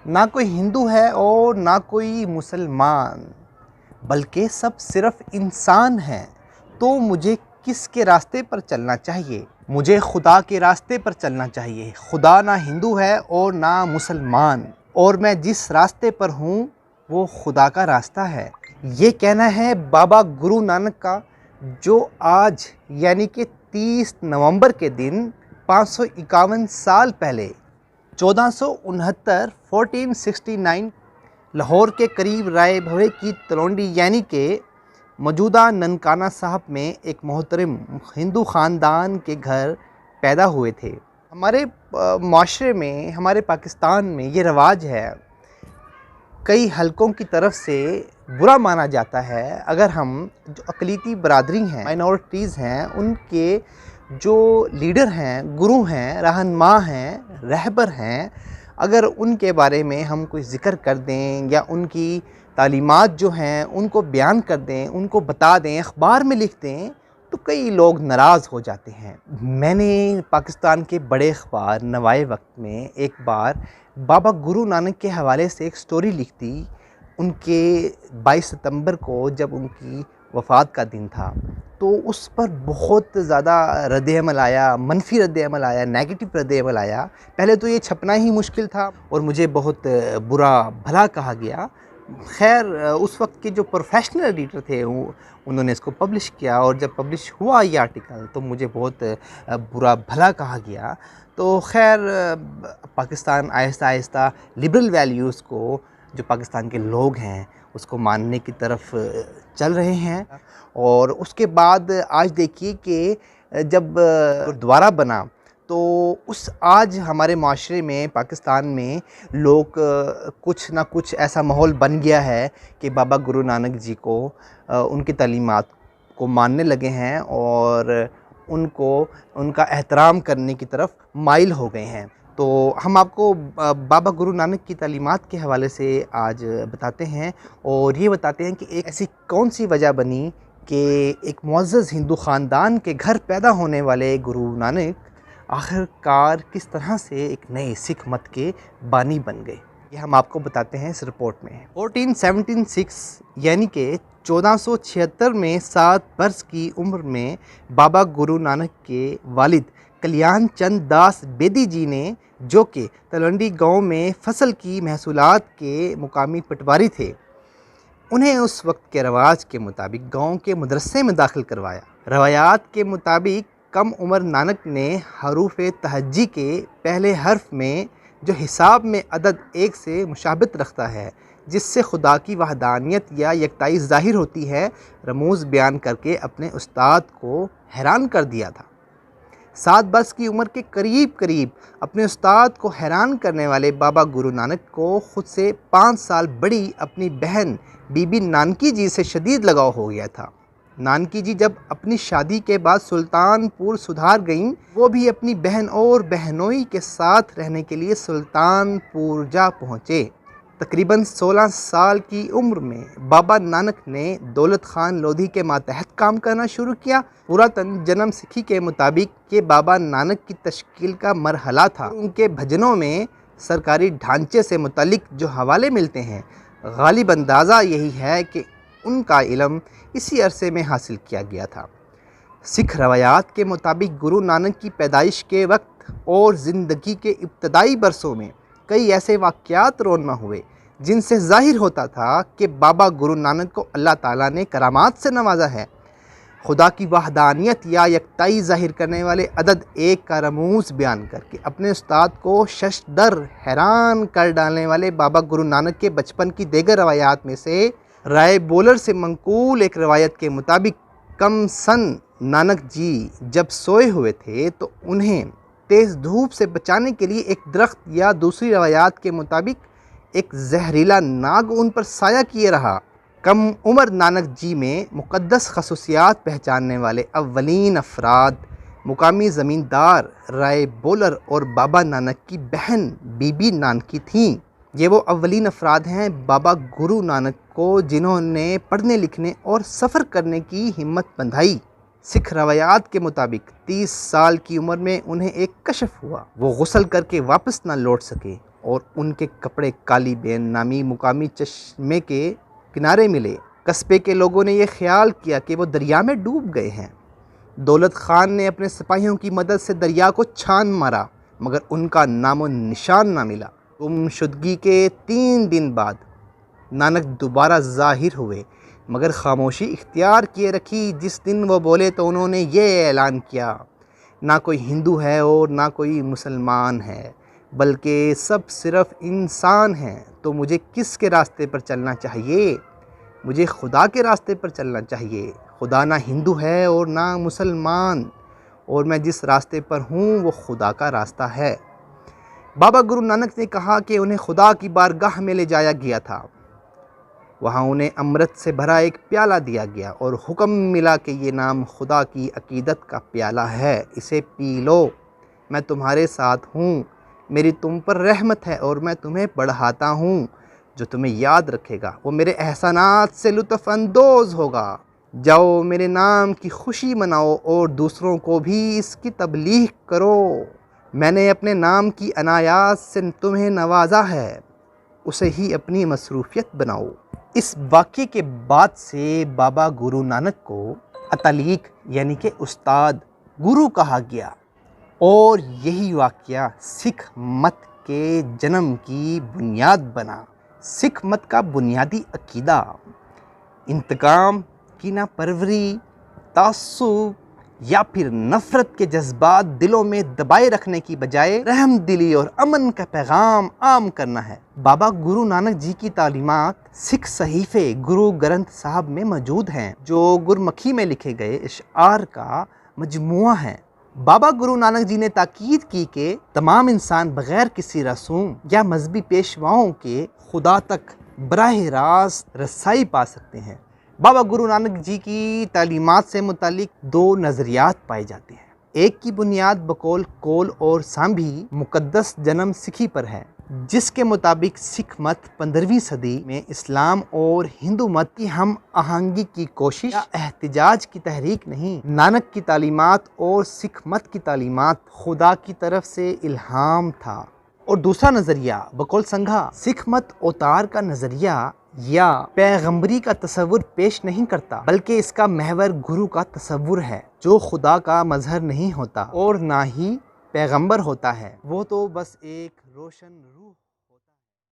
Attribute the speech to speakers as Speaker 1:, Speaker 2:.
Speaker 1: ना कोई हिंदू है और ना कोई मुसलमान, बल्कि सब सिर्फ इंसान हैं। तो मुझे किसके रास्ते पर चलना चाहिए? मुझे खुदा के रास्ते पर चलना चाहिए। खुदा ना हिंदू है और ना मुसलमान, और मैं जिस रास्ते पर हूँ वो खुदा का रास्ता है। ये कहना है बाबा गुरु नानक का, जो आज यानी कि 30 नवंबर के दिन 551 साल पहले 1469 1469 लाहौर के करीब राय भवे की तलवंडी यानी कि मौजूदा ननकाना साहब में एक मोहतरम हिंदू ख़ानदान के घर पैदा हुए थे। हमारे माशरे में, हमारे पाकिस्तान में ये रवाज है, कई हलकों की तरफ से बुरा माना जाता है अगर हम जो अक़लीती बरादरी हैं, माइनॉरिटीज़ हैं, उनके जो लीडर हैं, गुरु हैं, रहनुमा हैं, रहबर हैं, अगर उनके बारे में हम कोई ज़िक्र कर दें या उनकी तालीमात जो हैं उनको बयान कर दें, उनको बता दें, अखबार में लिख दें, तो कई लोग नाराज़ हो जाते हैं। मैंने पाकिस्तान के बड़े अखबार नवाए वक्त में एक बार बाबा गुरु नानक के हवाले से एक स्टोरी लिख दी। उनके 22 सितंबर को जब उनकी वफ़ात का दिन था, तो उस पर बहुत ज़्यादा रद्द-ए-अमल आया, मनफ़ी रद्द-ए-अमल आया, नेगेटिव रद्द-ए-अमल आया। पहले तो ये छपना ही मुश्किल था और मुझे बहुत बुरा भला कहा गया। खैर, उस वक्त के जो प्रोफेशनल एडिटर थे उन्होंने इसको पब्लिश किया, और जब पब्लिश हुआ ये आर्टिकल तो मुझे बहुत बुरा भला कहा गया। तो खैर, पाकिस्तान आहिस्ता आहिस्ता लिबरल वैल्यूज़ को, जो पाकिस्तान के लोग हैं, उसको मानने की तरफ चल रहे हैं। और उसके बाद आज देखिए कि जब गुरुद्वारा बना, तो उस आज हमारे माशरे में, पाकिस्तान में लोग कुछ ना कुछ ऐसा माहौल बन गया है कि बाबा गुरु नानक जी को, उनकी तालीमात को मानने लगे हैं और उनको, उनका एहतराम करने की तरफ माइल हो गए हैं। तो हम आपको बाबा गुरु नानक की तालीमात के हवाले से आज बताते हैं, और ये बताते हैं कि एक ऐसी कौन सी वजह बनी कि एक मुअज़्ज़ज़ हिंदू ख़ानदान के घर पैदा होने वाले गुरु नानक आखिरकार किस तरह से एक नए सिख मत के बानी बन गए। ये हम आपको बताते हैं इस रिपोर्ट में। 1476 यानी कि 1476 में 7 वर्ष की उम्र में बाबा गुरु नानक के वालिद कल्याण चंद दास बेदी जी ने, जो कि तलवंडी गांव में फसल की महसूलात के मुकामी पटवारी थे, उन्हें उस वक्त के रवाज के मुताबिक गांव के मदरसे में दाखिल करवाया। रवायात के मुताबिक कम उम्र नानक ने हरूफ तहज्जी के पहले हर्फ में, जो हिसाब में अदद 1 से मुशाबित रखता है, जिससे खुदा की वहदानियत या यकताई ज़ाहिर होती है, रमूज़ बयान करके अपने उस्ताद को हैरान कर दिया था। 7 वर्ष की उम्र के करीब अपने उस्ताद को हैरान करने वाले बाबा गुरु नानक को खुद से 5 साल बड़ी अपनी बहन बीबी नानकी जी से शदीद लगाव हो गया था। नानकी जी जब अपनी शादी के बाद सुल्तानपुर सुधार गईं, वो भी अपनी बहन और बहनोई के साथ रहने के लिए सुल्तानपुर जा पहुँचे। तकरीबन 16 साल की उम्र में बाबा नानक ने दौलत खान लोधी के मातहत काम करना शुरू किया। पुरातन जन्म सिखी के मुताबिक कि बाबा नानक की तश्कील का मरहला था। उनके भजनों में सरकारी ढांचे से मुतल्लिक जो हवाले मिलते हैं, गालिब अंदाज़ा यही है कि उनका इल्म इसी अरसे में हासिल किया गया था। सिख रवायात के मुताबिक गुरु नानक की पैदाइश के वक्त और ज़िंदगी के इब्तदाई बरसों में कई ऐसे वाक़यात रोनमा हुए जिनसे ज़ाहिर होता था कि बाबा गुरु नानक को अल्लाह ताला ने करामात से नवाजा है। खुदा की वहदानियत या यकताई ज़ाहिर करने वाले अदद 1 का रमूज़ बयान करके अपने उस्ताद को शशदर हैरान कर डालने वाले बाबा गुरु नानक के बचपन की दीगर रवायात में से राय बोलर से मंकूल एक रवायत के मुताबिक कम सन नानक जी जब सोए हुए थे तो उन्हें तेज़ धूप से बचाने के लिए एक दरख्त या दूसरी रवायात के मुताबिक एक जहरीला नाग उन पर साया किए रहा। कम उम्र नानक जी में मुक़द्दस खसूसियात पहचानने वाले अव्वलीन अफराद मुकामी ज़मींदार राय बोलर और बाबा नानक की बहन बीबी नानकी थीं। ये वो अव्वलीन अफराद हैं बाबा गुरु नानक को जिन्होंने पढ़ने लिखने और सफ़र करने की हिम्मत बंधाई। सिख रवायात के मुताबिक 30 साल की उम्र में उन्हें एक कशफ हुआ। वो गुस्ल करके वापस ना लौट सके। और उनके कपड़े काली बेन नामी मुकामी चश्मे के किनारे मिले। कस्बे के लोगों ने यह ख्याल किया कि वो दरिया में डूब गए हैं। दौलत खान ने अपने सिपाहियों की मदद से दरिया को छान मारा, मगर उनका नामो निशान ना मिला। गुमशुदगी के 3 दिन बाद नानक दोबारा ज़ाहिर हुए, मगर खामोशी इख्तियार किए रखी। जिस दिन वो बोले तो उन्होंने ये ऐलान किया, ना कोई हिंदू है और ना कोई मुसलमान है, बल्कि सब सिर्फ इंसान हैं। तो मुझे किसके रास्ते पर चलना चाहिए? मुझे खुदा के रास्ते पर चलना चाहिए। खुदा ना हिंदू है और ना मुसलमान, और मैं जिस रास्ते पर हूँ वो खुदा का रास्ता है। बाबा गुरु नानक ने कहा कि उन्हें खुदा की बारगाह में ले जाया गया था। वहाँ उन्हें अमृत से भरा एक प्याला दिया गया और हुक्म मिला कि ये नाम खुदा की अकीदत का प्याला है, इसे पी लो। मैं तुम्हारे साथ हूँ, मेरी तुम पर रहमत है और मैं तुम्हें बढ़ाता हूँ। जो तुम्हें याद रखेगा वो मेरे एहसानात से लुत्फ़ अंदोज़ होगा। जाओ, मेरे नाम की खुशी मनाओ और दूसरों को भी इसकी तबलीग करो। मैंने अपने नाम की अनायात से तुम्हें नवाजा है, उसे ही अपनी मसरूफियत बनाओ। इस वाक़े के बाद से बाबा गुरु नानक को अतालीक यानी कि उस्ताद गुरु कहा गया, और यही वाक़या सिख मत के जन्म की बुनियाद बना। सिख मत का बुनियादी अकीदा इंतकाम, कीना परवरी, तास्सुब या फिर नफ़रत के जज्बात दिलों में दबाए रखने की बजाय रहम दिली और अमन का पैगाम आम करना है। बाबा गुरु नानक जी की तालीमात सिख सहीफ़े गुरु ग्रंथ साहब में मौजूद हैं, जो गुरमखी में लिखे गए इशार का मजमुआ है। बाबा गुरु नानक जी ने ताकीद की कि तमाम इंसान बग़ैर किसी रसूम या मजहबी पेशवाओं के खुदा तक बराह रास्त रसाई पा सकते हैं। बाबा गुरु नानक जी की तालीमात से मुतालिक 2 नज़रियात पाए जाते हैं। एक की बुनियाद बकौल कोल और सांभी मुक़द्दस जन्म सिखी पर है, जिसके मुताबिक सिख मत 15वीं सदी में इस्लाम और हिंदू मत की हम आहंगी की कोशिश या एहतिजाज की तहरीक नहीं, नानक की तालीमात और सिख मत की तालीमात खुदा की तरफ से इल्हाम था। और दूसरा नज़रिया बकौल संघा सिख मत अवतार का नज़रिया या पैगंबरी का तसव्वुर पेश नहीं करता, बल्कि इसका महवर गुरु का तसव्वुर है, जो खुदा का मजहर नहीं होता और ना ही पैगंबर होता है। वो तो बस एक रोशन रूह